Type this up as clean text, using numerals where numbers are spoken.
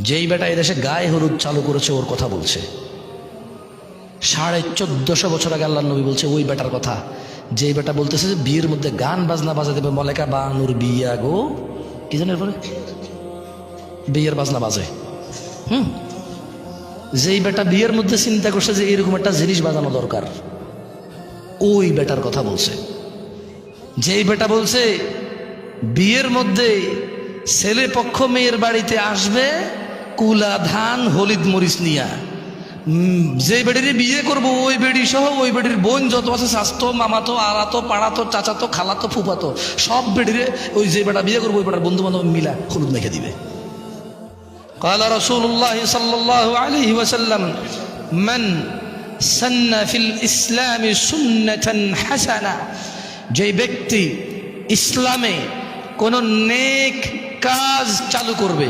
যেই বেটা এদেশে গায়ে হলুদ চালু করেছে ওর কথা বলছে। 1450 বছর আগে আল্লাহ নবী বলছে ওই বেটার কথা, যেই বেটা বলতেছে যে বিয়ের মধ্যে গান বাজনা বাজা দেবে, মলেকা বানুর বিয়া গো কি জানেন পরে বিয়ের বাজনা বাজে। যেই বেটা বিয়ের মধ্যে চিন্তা করছে যে এরকম একটা জিনিস বাজানো দরকার, ওই বেটার কথা বলছে। যেই বেটা বলছে বিয়ের মধ্যে ছেলে পক্ষ মেয়ের বাড়িতে আসবে কুলা ধান হলিদ মরিচ নিয়া, যে বেড়ির বিয়ে করব ওই বেড়ি সহ ওই বেড়ির বোন যত আছে স্বাস্থ্য মামাতো আলাতো পাড়াতো চাচাতো খালাতো ফুফাতো সব বেড়িরে ওই যে বেটা বিয়ে করবো ওই বেটার বন্ধু বান্ধব মিলা হলুদ মেখে দিবে। قال رسول الله صلى الله عليه وسلم من سن في الإسلام سنة حسنة, যে ব্যক্তি ইসলামে কোন নেক কাজ চালু করবে